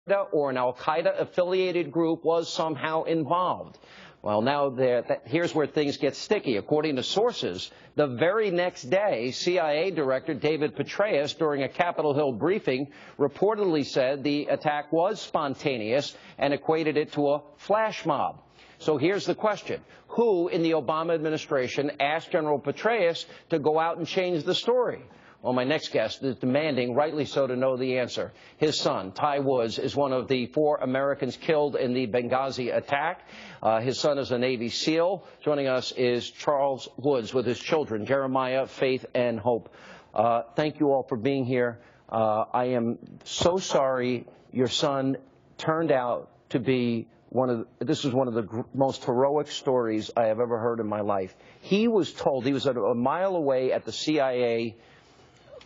or an al-Qaeda affiliated group was somehow involved. Well, now here's where things get sticky. According to sources, the very next day, CIA Director David Petraeus, during a Capitol Hill briefing, reportedly said the attack was spontaneous and equated it to a flash mob. So here's the question. Who in the Obama administration asked General Petraeus to go out and change the story? Well, my next guest is demanding, rightly so, to know the answer. His son, Ty Woods, is one of the 4 Americans killed in the Benghazi attack. His son is a Navy SEAL. Joining us is Charles Woods with his children, Jeremiah, Faith, and Hope. Thank you all for being here. I am so sorry your son turned out to be this is one of the most heroic stories I have ever heard in my life. He was told, he was a mile away at the CIA,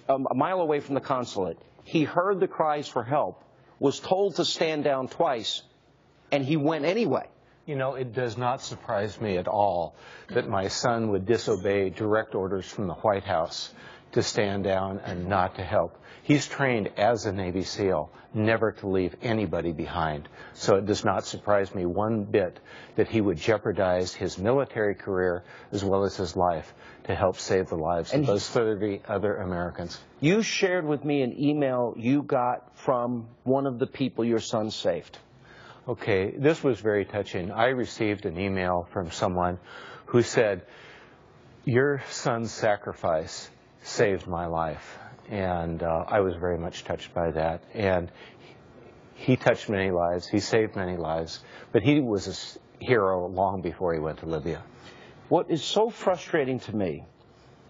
a mile away from the consulate. He heard the cries for help, was told to stand down twice, and he went anyway. You know, it does not surprise me at all that my son would disobey direct orders from the White House to stand down and not to help. He's trained as a Navy SEAL never to leave anybody behind. So it does not surprise me one bit that he would jeopardize his military career as well as his life to help save the lives of those 30 other Americans. You shared with me an email you got from one of the people your son saved. Okay, this was very touching. I received an email from someone who said, "Your son's sacrifice saved my life." And I was very much touched by that. And he touched many lives. He saved many lives. But he was a hero long before he went to Libya. What is so frustrating to me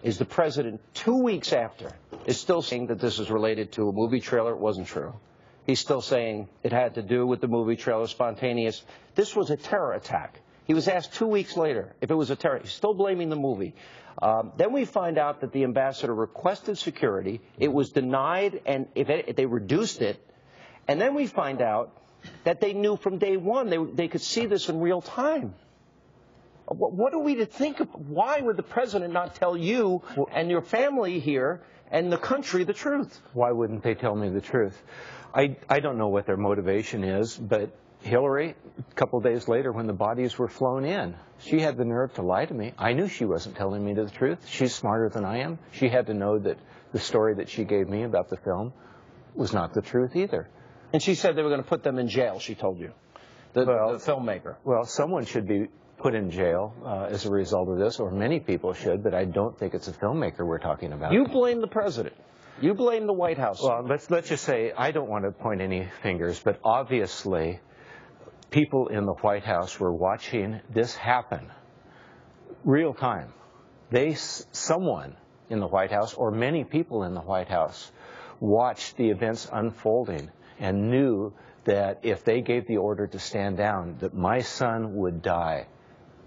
is the president, 2 weeks after, is still saying that this is related to a movie trailer. It wasn't true. He's still saying it had to do with the movie trailer, spontaneous. This was a terror attack. He was asked 2 weeks later if it was a terror. He's still blaming the movie. Then we find out that the ambassador requested security. It was denied, and if they reduced it. And then we find out that they knew from day one. They could see this in real time. What are we to think of? Why would the president not tell you and your family here and the country the truth? Why wouldn't they tell me the truth? I don't know what their motivation is, but Hillary, a couple days later when the bodies were flown in, she had the nerve to lie to me. I knew she wasn't telling me the truth. She's smarter than I am. She had to know that the story that she gave me about the film was not the truth either. And she said they were going to put them in jail, she told you, the filmmaker. Well, someone should be put in jail as a result of this, or many people should, but I don't think it's a filmmaker we're talking about. You blame the president. You blame the White House. Well, let's just say, I don't want to point any fingers, but obviously people in the White House were watching this happen real time. Someone in the White House, or many people in the White House, watched the events unfolding and knew that if they gave the order to stand down, that my son would die.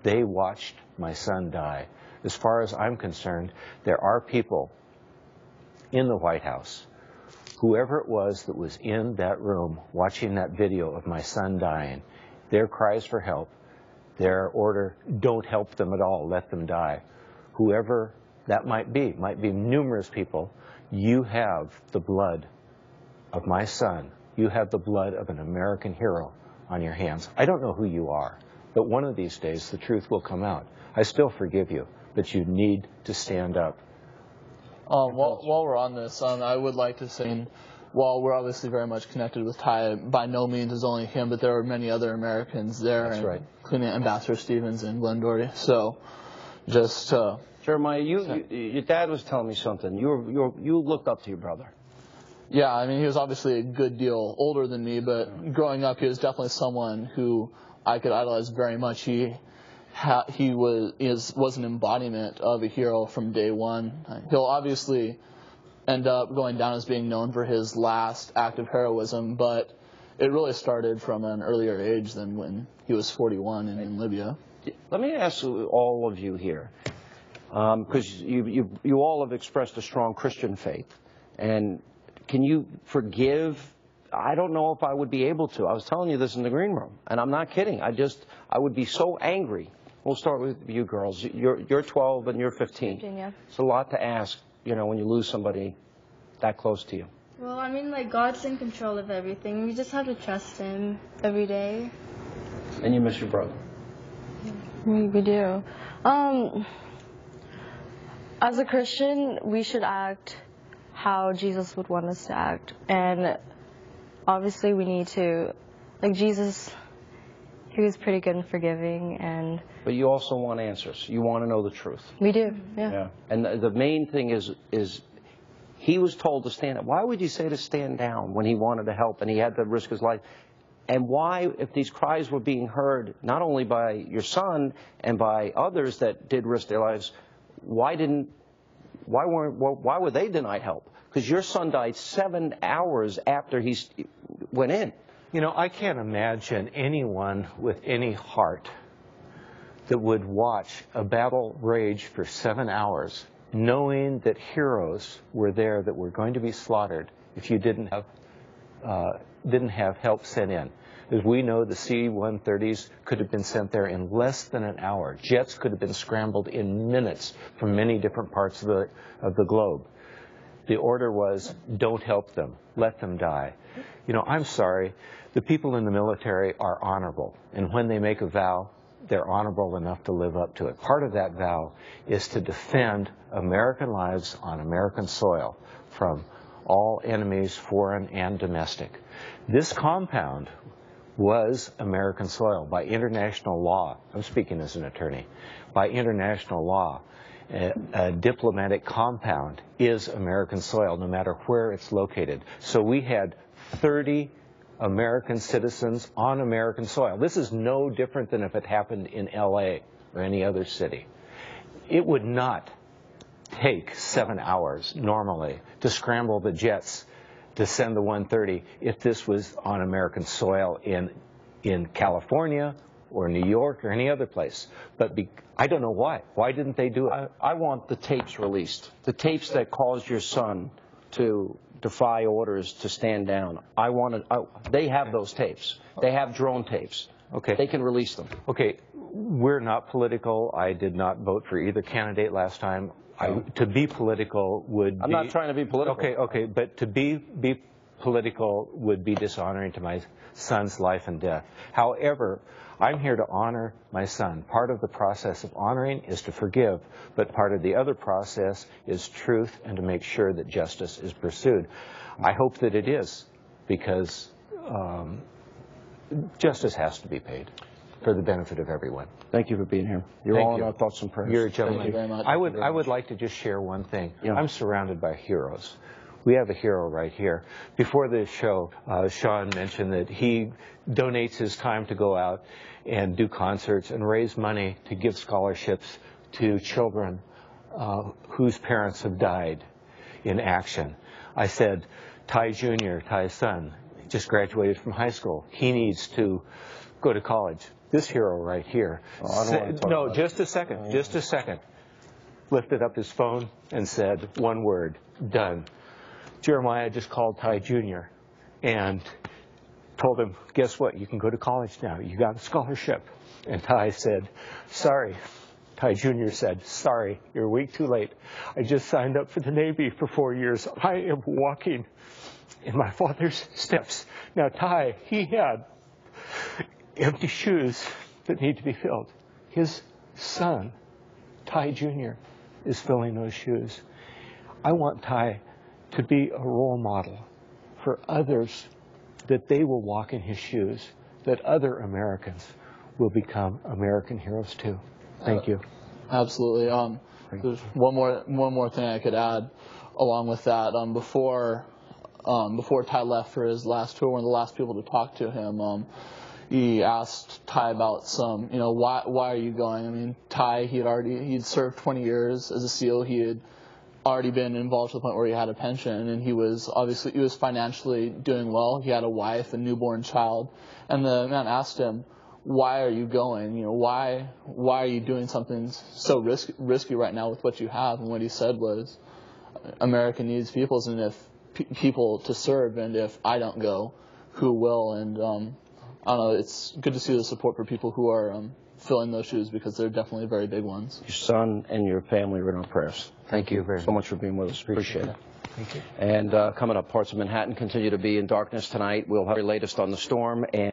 They watched my son die. As far as I'm concerned, there are people in the White House, whoever it was that was in that room watching that video of my son dying, their cries for help, their order, don't help them at all, let them die. Whoever that might be numerous people, you have the blood of my son. You have the blood of an American hero on your hands. I don't know who you are, but one of these days the truth will come out. I still forgive you, but you need to stand up. While we're on this, I would like to say, while we're obviously very much connected with Ty, by no means is only him, but there are many other Americans there, That's right, including Ambassador Stevens and Glenn Doherty. So, just Jeremiah, your dad was telling me something. You looked up to your brother. Yeah, I mean, he was obviously a good deal older than me, but growing up, he was definitely someone who I could idolize very much. He was an embodiment of a hero from day one. He'll obviously end up going down as being known for his last act of heroism, but it really started from an earlier age than when he was 41 and in Libya. Let me ask all of you here, because you all have expressed a strong Christian faith, and can you forgive? I don't know if I would be able to. I was telling you this in the green room, and I'm not kidding. I would be so angry. We'll start with you girls. You're 12 and you're 15. Virginia. It's a lot to ask, when you lose somebody that close to you. Well, I mean, like, God's in control of everything. We just have to trust Him every day. And you miss your brother. We do. As a Christian, we should act how Jesus would want us to act. And obviously we need to, like Jesus, He was pretty good and forgiving. But you also want answers. You want to know the truth. We do, yeah. And the main thing is he was told to stand up. Why would you say to stand down when he wanted to help and he had to risk his life? And why, if these cries were being heard not only by your son and by others that did risk their lives, why were they denied help? Because your son died 7 hours after he went in. You know, I can't imagine anyone with any heart that would watch a battle rage for 7 hours, knowing that heroes were there that were going to be slaughtered if you didn't have help sent in. As we know, the C-130s could have been sent there in less than an hour. Jets could have been scrambled in minutes from many different parts of the globe. The order was, don't help them, let them die. You know, I'm sorry, the people in the military are honorable, and when they make a vow, they're honorable enough to live up to it. Part of that vow is to defend American lives on American soil from all enemies, foreign and domestic. This compound was American soil by international law. I'm speaking as an attorney. By international law, a diplomatic compound is American soil, no matter where it's located. So we had 30 American citizens on American soil. This is no different than if it happened in L.A. or any other city. It would not take 7 hours normally to scramble the jets to send the 130 if this was on American soil in California or New York or any other place. But I don't know why. Why didn't they do it? I want the tapes released. The tapes that caused your son to defy orders to stand down. They have those tapes. They have drone tapes. Okay. They can release them. Okay. We're not political. I did not vote for either candidate last time. To be political would be... I'm not trying to be political. Okay, but to be political would be dishonoring to my son's life and death. However, I'm here to honor my son. Part of the process of honoring is to forgive, but part of the other process is truth and to make sure that justice is pursued. I hope that it is, because justice has to be paid for the benefit of everyone. Thank you for being here. You're all in our thoughts and prayers. You're a gentleman. Thank you very much. I would like to just share one thing. Yeah. I'm surrounded by heroes. We have a hero right here. Before the show, Sean mentioned that he donates his time to go out and do concerts and raise money to give scholarships to children whose parents have died in action. I said, Ty Jr., Ty's son, just graduated from high school. He needs to go to college. This hero right here. Just a second. Lifted up his phone and said one word, done. Jeremiah just called Ty Jr. and told him, guess what? You can go to college now. You got a scholarship. And Ty said, sorry. Ty Jr. said, sorry, you're a week too late. I just signed up for the Navy for 4 years. I am walking in my father's steps. Now, Ty, he had empty shoes that need to be filled. His son, Ty Jr., is filling those shoes. I want Ty to be a role model for others, that they will walk in his shoes, that other Americans will become American heroes too. Thank you. Absolutely. There's one more thing I could add along with that. Before Ty left for his last tour, one of the last people to talk to him, he asked Ty about why are you going? I mean, Ty, he'd served 20 years as a SEAL. He had already been involved to the point where he had a pension, and he was financially doing well. He had a wife, a newborn child, and the man asked him, why are you going? Why are you doing something so risky right now with what you have? And what he said was, America needs people, and if people to serve, and if I don't go, who will? And I don't know, it's good to see the support for people who are filling those shoes, because they're definitely very big ones. Your son and your family are in our prayers. Thank you very much. So much for being with us. Appreciate it. Thank you. And coming up, parts of Manhattan continue to be in darkness tonight. We'll have the latest on the storm. And